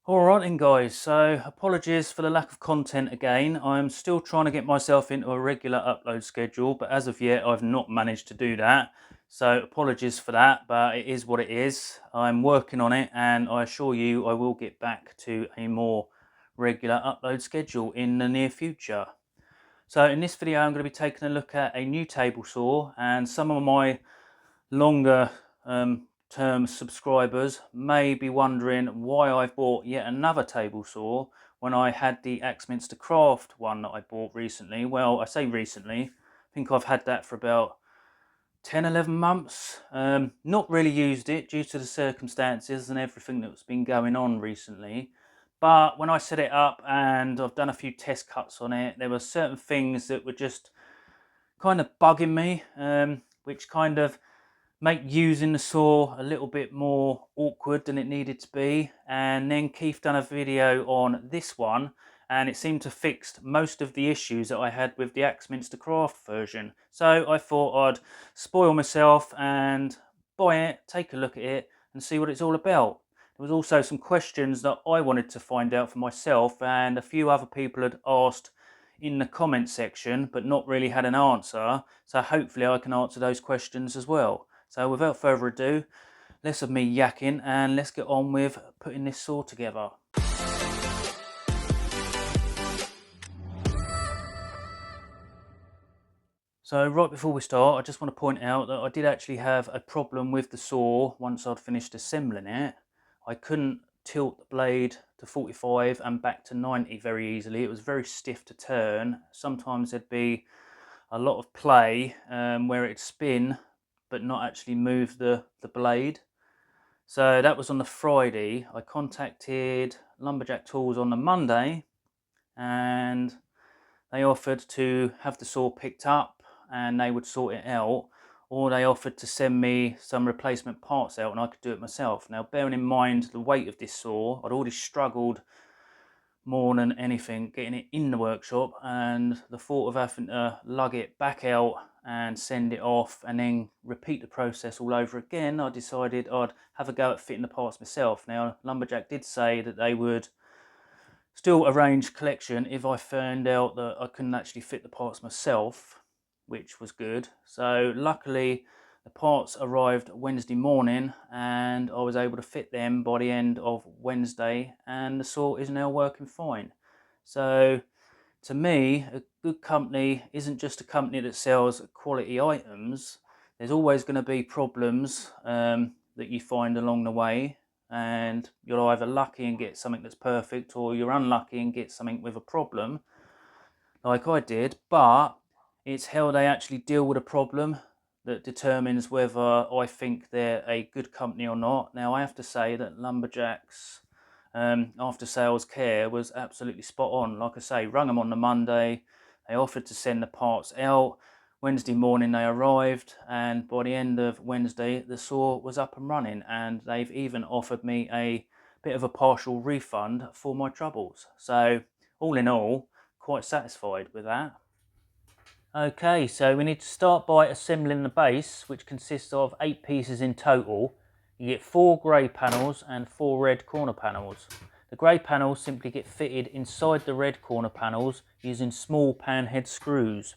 Alright then guys, so apologies for the lack of content again. I'm still trying to get myself into a regular upload schedule, but as of yet I've not managed to do that. So apologies for that, but it is what it is. I'm working on it and I assure you I will get back to a more regular upload schedule in the near future. So in this video I'm going to be taking a look at a new table saw, and some of my longer term subscribers may be wondering why I've bought yet another table saw when I had the Axminster Craft one that I bought recently. Well, I say recently, I think I've had that for about 10-11 months. Not really used it due to the circumstances and everything that's been going on recently, but when I set it up and I've done a few test cuts on it, there were certain things that were just kind of bugging me, which kind of make using the saw a little bit more awkward than it needed to be. And then Keith done a video on this one and it seemed to fix most of the issues that I had with the Axminster Craft version. So I thought I'd spoil myself and buy it, take a look at it and see what it's all about. There was also some questions that I wanted to find out for myself, and a few other people had asked in the comment section but not really had an answer, so hopefully I can answer those questions as well. So without further ado, less of me yakking and let's get on with putting this saw together. So right before we start, I just want to point out that I did actually have a problem with the saw once I'd finished assembling it. I couldn't tilt the blade to 45 and back to 90 very easily. It was very stiff to turn. Sometimes there'd be a lot of play where it'd spin but not actually move the blade. So that was on the Friday. I contacted Lumberjack Tools on the Monday and they offered to have the saw picked up and they would sort it out, or they offered to send me some replacement parts out and I could do it myself. Now, bearing in mind the weight of this saw, I'd already struggled more than anything getting it in the workshop, and the thought of having to lug it back out and send it off and then repeat the process all over again, I decided I'd have a go at fitting the parts myself. Now, Lumberjack did say that they would still arrange collection if I found out that I couldn't actually fit the parts myself, which was good. So luckily the parts arrived Wednesday morning and I was able to fit them by the end of Wednesday, and the saw is now working fine. So to me, a good company isn't just a company that sells quality items. There's always going to be problems that you find along the way, and you're either lucky and get something that's perfect, or you're unlucky and get something with a problem like I did. But it's how they actually deal with a problem that determines whether I think they're a good company or not. Now, I have to say that Lumberjack's after sales care was absolutely spot on. Like I say, rung them on the Monday, they offered to send the parts out. Wednesday morning they arrived, and by the end of Wednesday the saw was up and running, and they've even offered me a bit of a partial refund for my troubles. So all in all, quite satisfied with that. Okay, so we need to start by assembling the base, which consists of 8 pieces in total. You get 4 grey panels and 4 red corner panels. The grey panels simply get fitted inside the red corner panels using small panhead screws.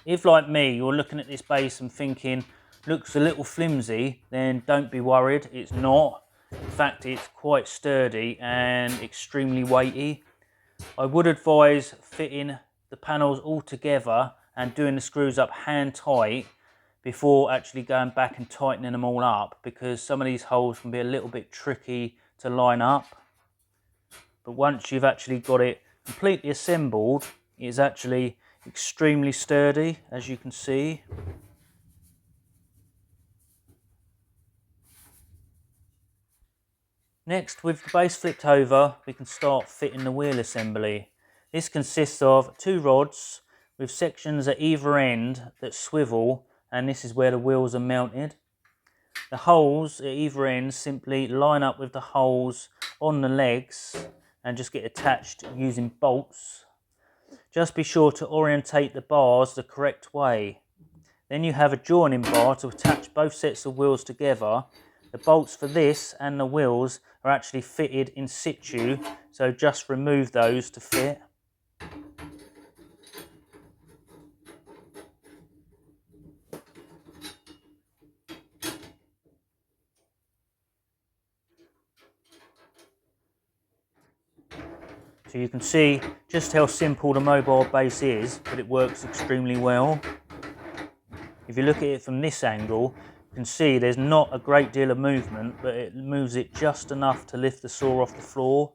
If, like me, you're looking at this base and thinking, looks a little flimsy, then don't be worried, it's not. In fact, it's quite sturdy and extremely weighty. I would advise fitting the panels all together and doing the screws up hand tight before actually going back and tightening them all up, because some of these holes can be a little bit tricky to line up. But once you've actually got it completely assembled, it's actually extremely sturdy, as you can see. Next, with the base flipped over, we can start fitting the wheel assembly. This consists of 2 rods with sections at either end that swivel, and this is where the wheels are mounted. The holes at either end simply line up with the holes on the legs and just get attached using bolts. Just be sure to orientate the bars the correct way. Then you have a joining bar to attach both sets of wheels together, The bolts for this and the wheels are actually fitted in situ, so just remove those to fit. So you can see just how simple the mobile base is, but it works extremely well. If you look at it from this angle, you can see there's not a great deal of movement, but it moves it just enough to lift the saw off the floor.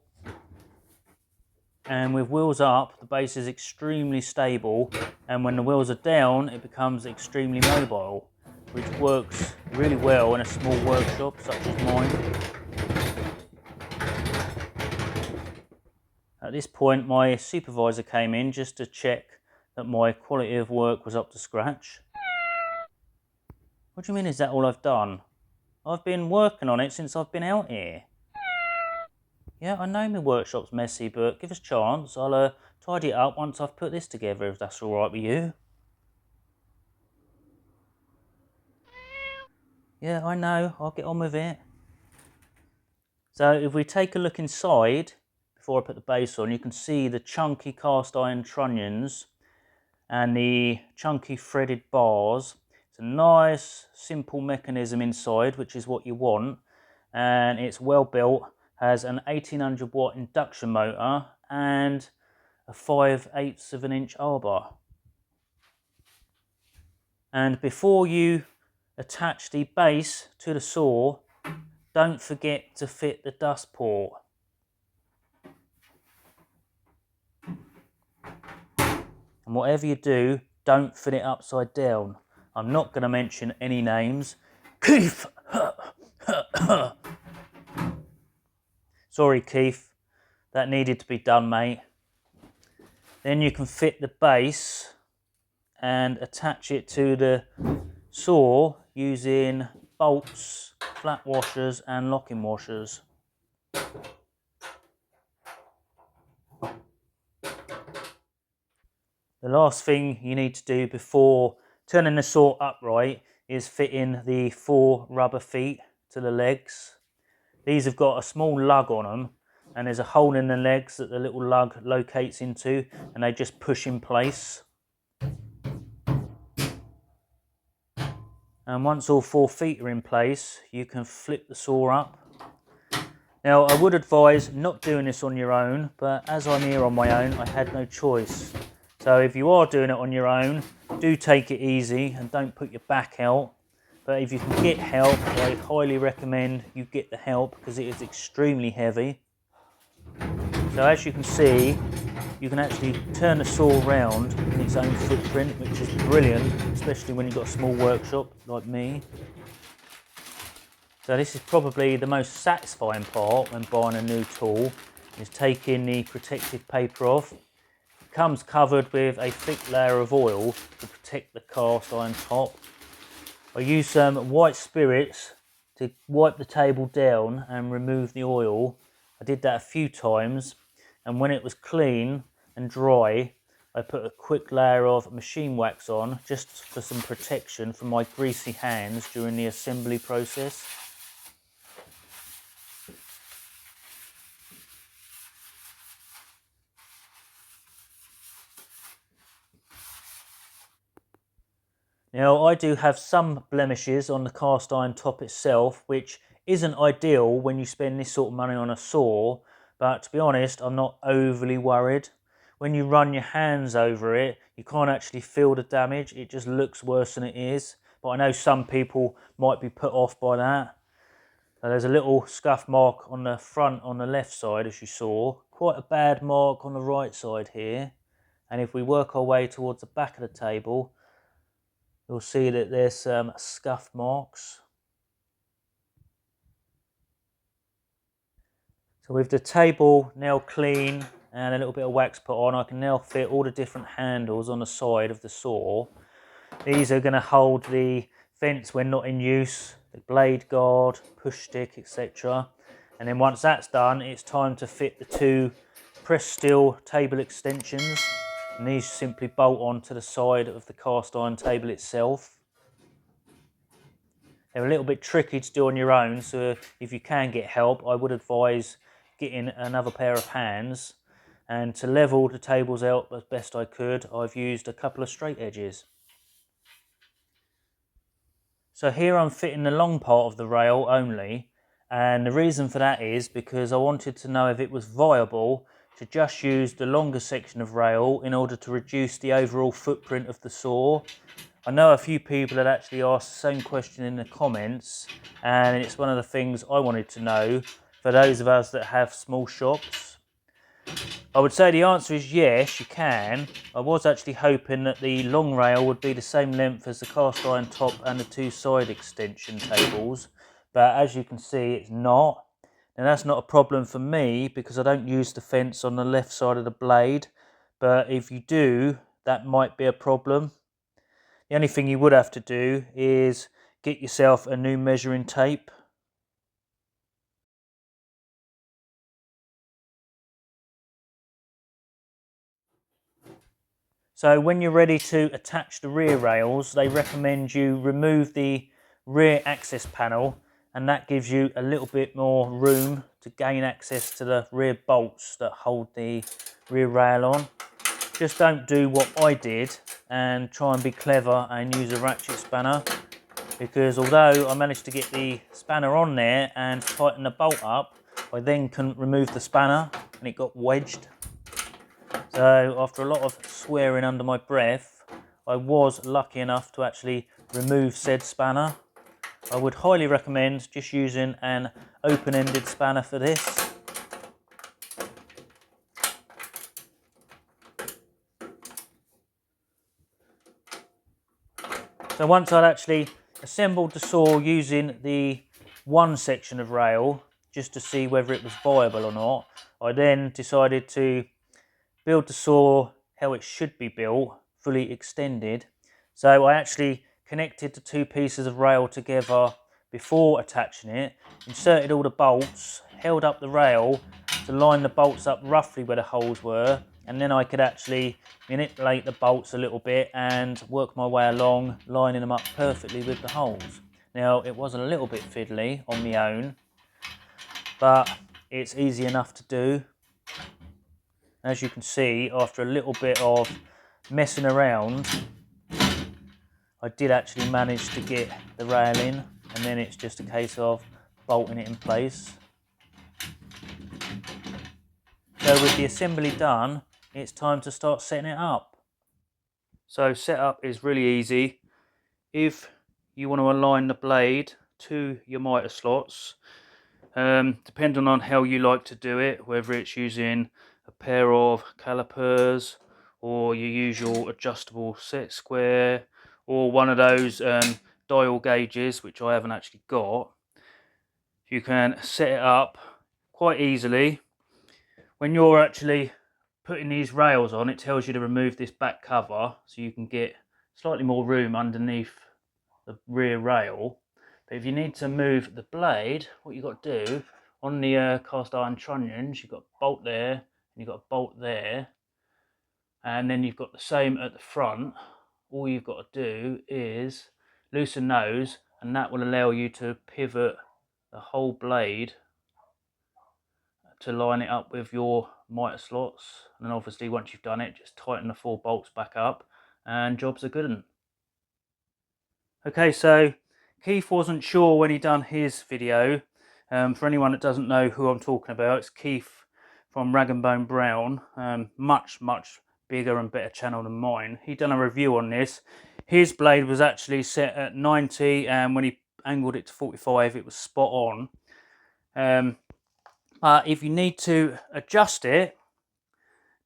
And with wheels up, the base is extremely stable, and when the wheels are down, it becomes extremely mobile, which works really well in a small workshop such as mine. At this point, my supervisor came in just to check that my quality of work was up to scratch. What do you mean, is that all I've done? I've been working on it since I've been out here. Yeah, I know my workshop's messy, but give us a chance. I'll tidy it up once I've put this together, if that's all right with you. Yeah, I know. I'll get on with it. So if we take a look inside, before I put the base on, you can see the chunky cast iron trunnions and the chunky threaded bars. It's a nice, simple mechanism inside, which is what you want. And it's well built, has an 1800 watt induction motor and a 5/8 of an inch arbor. And before you attach the base to the saw, don't forget to fit the dust port. And whatever you do, don't fit it upside down. I'm not going to mention any names. Keith! Sorry, Keith. That needed to be done, mate. Then you can fit the base and attach it to the saw using bolts, flat washers and locking washers. The last thing you need to do before turning the saw upright is fit in the 4 rubber feet to the legs. These have got a small lug on them, and there's a hole in the legs that the little lug locates into, and they just push in place. And once all 4 feet are in place, you can flip the saw up. Now, I would advise not doing this on your own, but as I'm here on my own, I had no choice. So if you are doing it on your own, do take it easy and don't put your back out. But if you can get help, I highly recommend you get the help because it is extremely heavy. So as you can see, you can actually turn the saw around in its own footprint, which is brilliant, especially when you've got a small workshop like me. So this is probably the most satisfying part when buying a new tool, is taking the protective paper off. It comes covered with a thick layer of oil to protect the cast iron top. I use some white spirits to wipe the table down and remove the oil. I did that a few times, and when it was clean and dry, I put a quick layer of machine wax on just for some protection from my greasy hands during the assembly process. Now, I do have some blemishes on the cast iron top itself, which isn't ideal when you spend this sort of money on a saw, but to be honest, I'm not overly worried. When you run your hands over it, you can't actually feel the damage. It just looks worse than it is, but I know some people might be put off by that. So there's a little scuff mark on the front on the left side, as you saw. Quite a bad mark on the right side here. And if we work our way towards the back of the table, you'll see that there's some scuff marks. So with the table now clean and a little bit of wax put on, I can now fit all the different handles on the side of the saw. These are going to hold the fence when not in use, the blade guard, push stick, etc. And then once that's done, it's time to fit the 2 press steel table extensions. And these simply bolt on to the side of the cast iron table itself. They're a little bit tricky to do on your own, so if you can get help, I would advise getting another pair of hands. And to level the tables out as best I could, I've used a couple of straight edges. So here I'm fitting the long part of the rail only, and the reason for that is because I wanted to know if it was viable to just use the longer section of rail in order to reduce the overall footprint of the saw. I know a few people had actually asked the same question in the comments, and it's one of the things I wanted to know for those of us that have small shops. I would say the answer is yes, you can. I was actually hoping that the long rail would be the same length as the cast iron top and the two side extension tables, but as you can see it's not. Now that's not a problem for me because I don't use the fence on the left side of the blade, but if you do, that might be a problem. The only thing you would have to do is get yourself a new measuring tape. So when you're ready to attach the rear rails, they recommend you remove the rear access panel, and that gives you a little bit more room to gain access to the rear bolts that hold the rear rail on. Just don't do what I did and try and be clever and use a ratchet spanner, because although I managed to get the spanner on there and tighten the bolt up, I then couldn't remove the spanner and it got wedged. So after a lot of swearing under my breath, I was lucky enough to actually remove said spanner. I would highly recommend just using an open-ended spanner for this. So once I'd actually assembled the saw using the one section of rail, just to see whether it was viable or not, I then decided to build the saw how it should be built, fully extended. So I actually connected the two pieces of rail together before attaching it, inserted all the bolts, held up the rail to line the bolts up roughly where the holes were, and then I could actually manipulate the bolts a little bit and work my way along, lining them up perfectly with the holes. Now it was a little bit fiddly on my own, but it's easy enough to do. As you can see, after a little bit of messing around, I did actually manage to get the rail in, and then it's just a case of bolting it in place. So with the assembly done, it's time to start setting it up. So setup is really easy. If you want to align the blade to your mitre slots, depending on how you like to do it, whether it's using a pair of calipers or your usual adjustable set square or one of those dial gauges, which I haven't actually got, you can set it up quite easily. When you're actually putting these rails on, it tells you to remove this back cover so you can get slightly more room underneath the rear rail. But if you need to move the blade, what you've got to do on the cast iron trunnions, you've got a bolt there and you've got a bolt there, and then you've got the same at the front. All you've got to do is loosen those, and that will allow you to pivot the whole blade to line it up with your mitre slots. And then obviously once you've done it, just tighten the 4 bolts back up and jobs are good 'un. Okay, so Keith wasn't sure when he done his video. For anyone that doesn't know who I'm talking about, it's Keith from Rag and Bone Brown. Much bigger and better channel than mine. He done a review on this. His blade was actually set at 90, and when he angled it to 45, it was spot on. If you need to adjust it,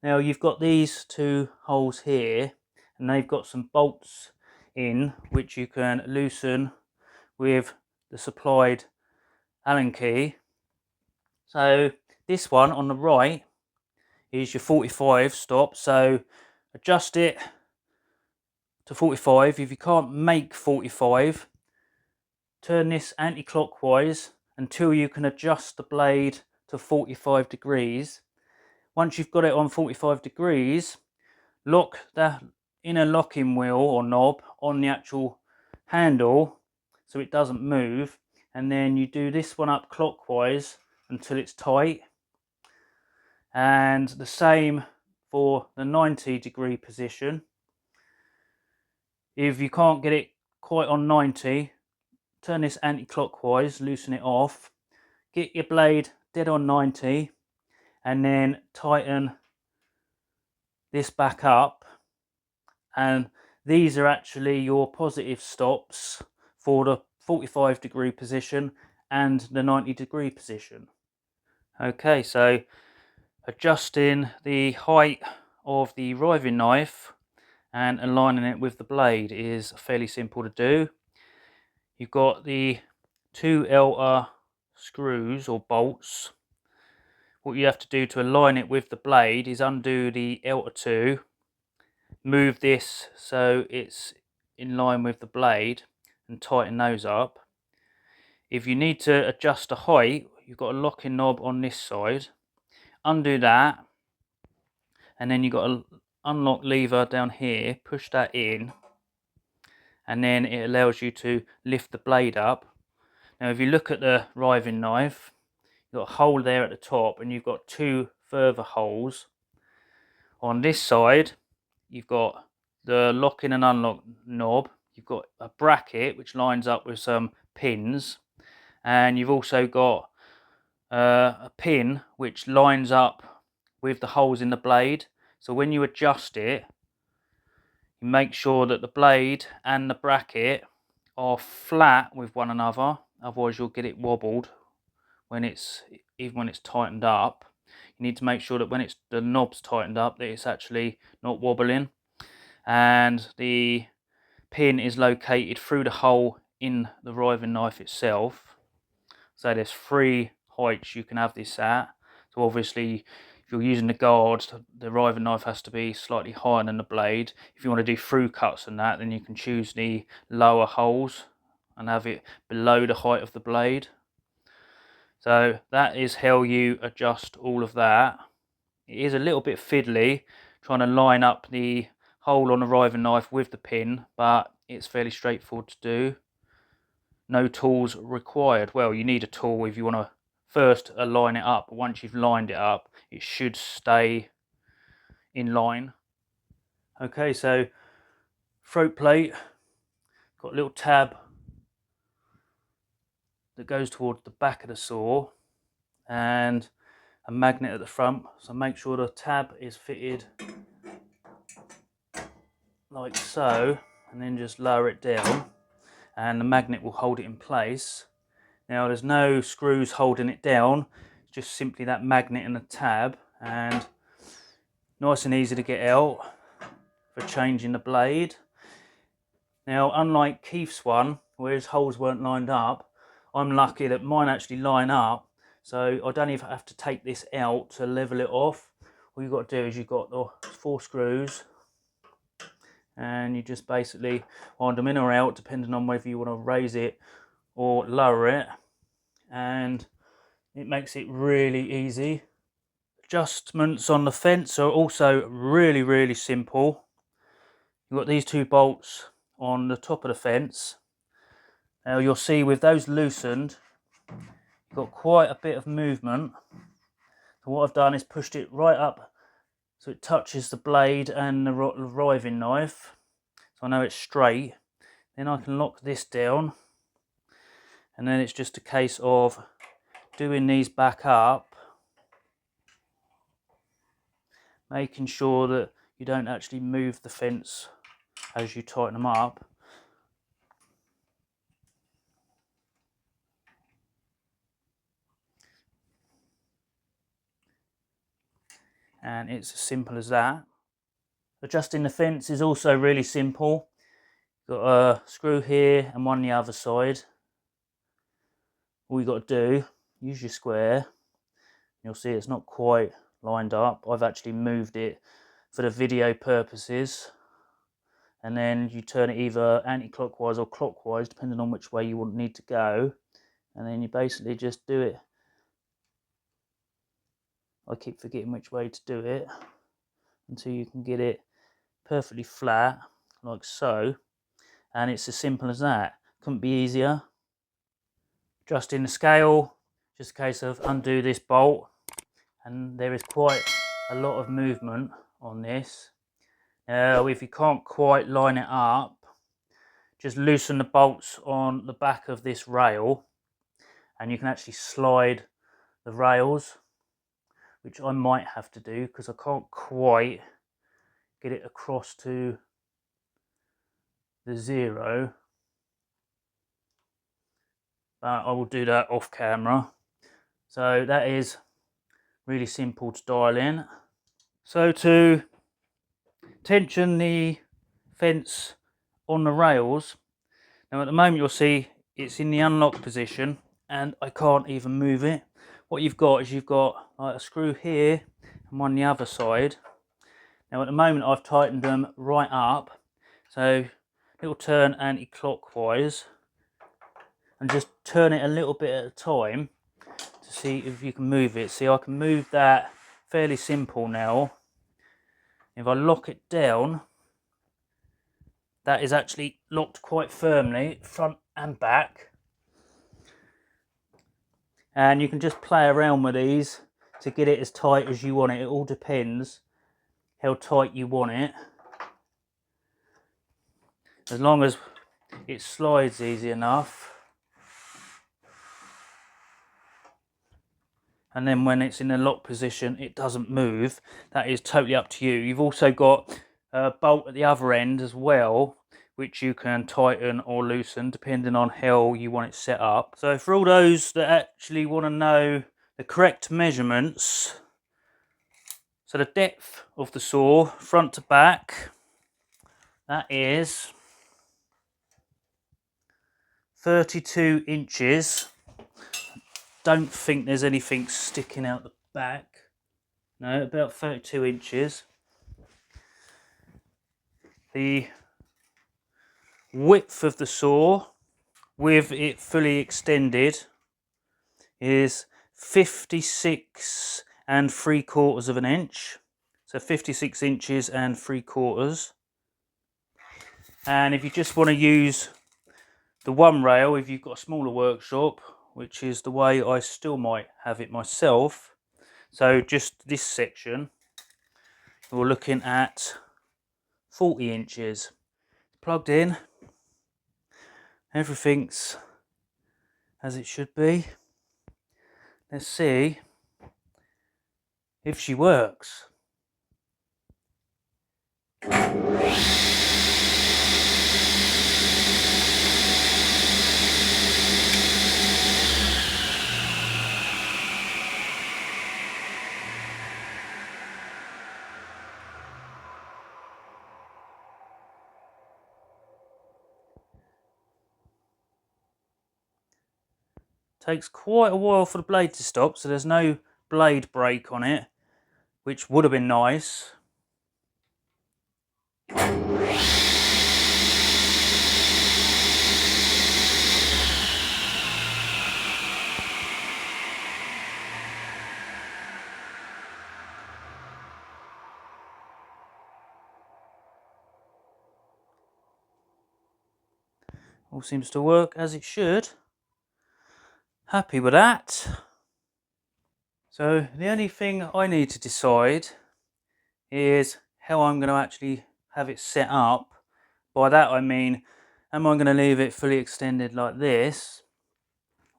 now you've got these 2 holes here, and they've got some bolts in which you can loosen with the supplied Allen key. So this one on the right is your 45 stop, so adjust it to 45. If you can't make 45, turn this anti-clockwise until you can adjust the blade to 45 degrees. Once you've got it on 45 degrees, lock the inner locking wheel or knob on the actual handle so it doesn't move, and then you do this one up clockwise until it's tight, and the same for the 90-degree position. If you can't get it quite on 90, turn this anti-clockwise, loosen it off, get your blade dead on 90, and then tighten this back up. And these are actually your positive stops for the 45-degree position and the 90-degree position. Okay, so adjusting the height of the riving knife and aligning it with the blade is fairly simple to do. You've got the 2 outer screws or bolts. What you have to do to align it with the blade is undo the outer 2, move this so it's in line with the blade, and tighten those up. If you need to adjust the height, you've got a locking knob on this side. Undo that, and then you've got an unlock lever down here. Push that in, and then it allows you to lift the blade up. Now if you look at the riving knife, you've got a hole there at the top, and you've got 2 further holes. On this side, you've got the locking and unlock knob. You've got a bracket which lines up with some pins, and you've also got a pin which lines up with the holes in the blade. So when you adjust it, you make sure that the blade and the bracket are flat with one another, otherwise you'll get it wobbled even when it's tightened up. You need to make sure that when the knob's tightened up, that it's actually not wobbling. And the pin is located through the hole in the riving knife itself. So there's 3 heights you can have this at. So obviously if you're using the guard, the riving knife has to be slightly higher than the blade. If you want to do through cuts and that, then you can choose the lower holes and have it below the height of the blade. So that is how you adjust all of that. It is a little bit fiddly trying to line up the hole on the riving knife with the pin, but it's fairly straightforward to do. No tools required. Well, you need a tool if you want to first align it up. Once you've lined it up, it should stay in line. Okay, so throat plate, got a little tab that goes towards the back of the saw and a magnet at the front. So make sure the tab is fitted like so, and then just lower it down, and the magnet will hold it in place. Now there's no screws holding it down, it's just simply that magnet and the tab, and nice and easy to get out for changing the blade. Now unlike Keith's one, where his holes weren't lined up, I'm lucky that mine actually line up, so I don't even have to take this out to level it off. All you've got to do is you've got the 4 screws, and you just basically wind them in or out depending on whether you want to raise it or lower it, and it makes it really easy. Adjustments on the fence are also really simple. You've got these 2 bolts on the top of the fence. Now you'll see with those loosened, you've got quite a bit of movement. So what I've done is pushed it right up so it touches the blade and the riving knife, so I know it's straight. Then I can lock this down, and then it's just a case of doing these back up, making sure that you don't actually move the fence as you tighten them up. And it's as simple as that. Adjusting the fence is also really simple. Got a screw here and one on the other side. All you got to do, use your square. You'll see it's not quite lined up. I've actually moved it for the video purposes. And then you turn it either anti-clockwise or clockwise, depending on which way you need to go. And then you basically just do it. I keep forgetting which way to do it until you can get it perfectly flat, like so. And it's as simple as that. couldn't be easier. Adjusting the scale, just a case of undo this bolt, and there is quite a lot of movement on this. Now if you can't quite line it up, just loosen the bolts on the back of this rail and you can actually slide the rails, which I might have to do because I can't quite get it across to the 0. But I will do that off camera. So that is really simple to dial in. So to tension the fence on the rails, now at the moment you'll see it's in the unlock position and I can't even move it. What you've got is you've got like a screw here and one on the other side. Now at the moment I've tightened them right up, so it'll turn anti-clockwise and just turn it a little bit at a time to see if you can move it. See, I can move that fairly simple now. If I lock it down, that is actually locked quite firmly, front and back. And you can just play around with these to get it as tight as you want it. It all depends how tight you want it. As long as it slides easy enough. And then when it's in a lock position, it doesn't move. That is totally up to you. You've also got a bolt at the other end as well, which you can tighten or loosen depending on how you want it set up. So for all those that actually want to know the correct measurements, so the depth of the saw, front to back, that is 32 inches. Don't think there's anything sticking out the back. No, about 32 inches. The width of the saw, with it fully extended, is 56 3/4 of an inch. So 56 inches and 3/4. And if you just want to use the one rail, if you've got a smaller workshop, which is the way I still might have it myself, so just this section, we're looking at 40 inches. Plugged in, everything's as it should be. Let's see if she works. Takes quite a while for the blade to stop, so there's no blade break on it, which would have been nice. All seems to work as it should. Happy with that. So the only thing I need to decide is how I'm going to actually have it set up. By that I mean, am I going to leave it fully extended like this,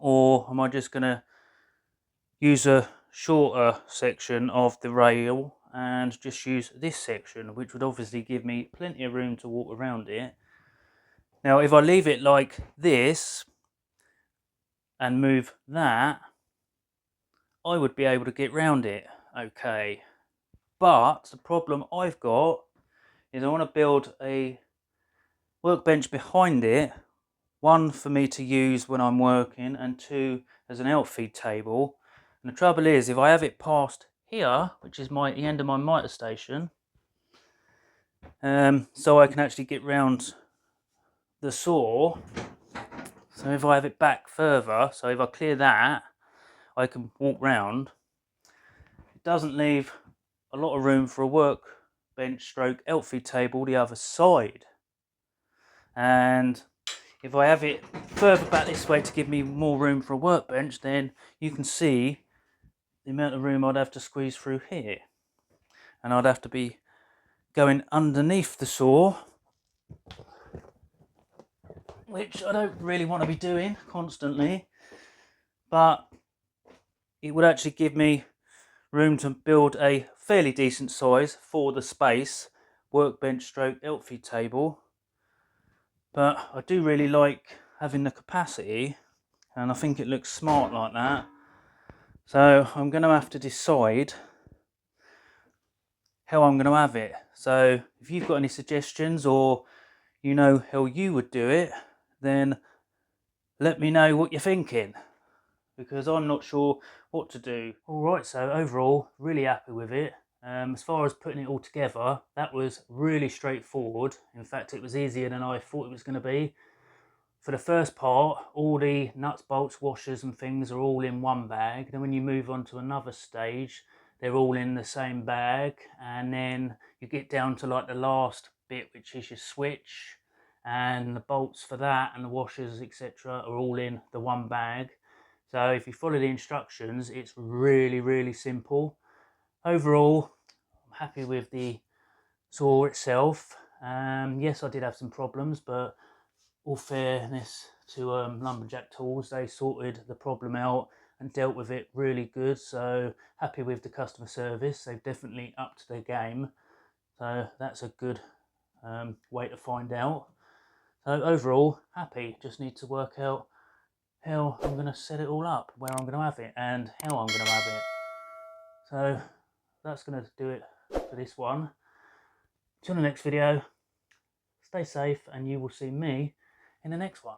or am I just going to use a shorter section of the rail and just use this section, which would obviously give me plenty of room to walk around it. Now if I leave it like this and move that, I would be able to get round it okay. But the problem I've got is I want to build a workbench behind it, one for me to use when I'm working and two as an outfeed table. And the trouble is, if I have it past here, which is the end of my mitre station, so I can actually get round the saw. So if I have it back further, so if I clear that, I can walk round. It doesn't leave a lot of room for a workbench stroke outfeed table the other side. And if I have it further back this way to give me more room for a workbench, then you can see the amount of room I'd have to squeeze through here. And I'd have to be going underneath the saw, which I don't really want to be doing constantly, but it would actually give me room to build a fairly decent size for the space workbench stroke outfeed table. But I do really like having the capacity, and I think it looks smart like that. So I'm going to have to decide how I'm going to have it. So if you've got any suggestions, or you know how you would do it, then let me know what you're thinking, because I'm not sure what to do. Alright, so overall, really happy with it. As far as putting it all together, that was really straightforward. In fact, it was easier than I thought it was going to be. For the first part, all the nuts, bolts, washers and things are all in one bag. Then when you move on to another stage, they're all in the same bag. And then you get down to like the last bit, which is your switch. And the bolts for that and the washers, etc. are all in the one bag. So if you follow the instructions, it's really, really simple. Overall, I'm happy with the saw itself. Yes, I did have some problems, but all fairness to Lumberjack tools, they sorted the problem out and dealt with it really good. So happy with the customer service. They've definitely upped their game. So that's a good way to find out. So overall, happy. Just need to work out how I'm going to set it all up, where I'm going to have it, and how I'm going to have it. So that's going to do it for this one. Till the next video, stay safe, and you will see me in the next one.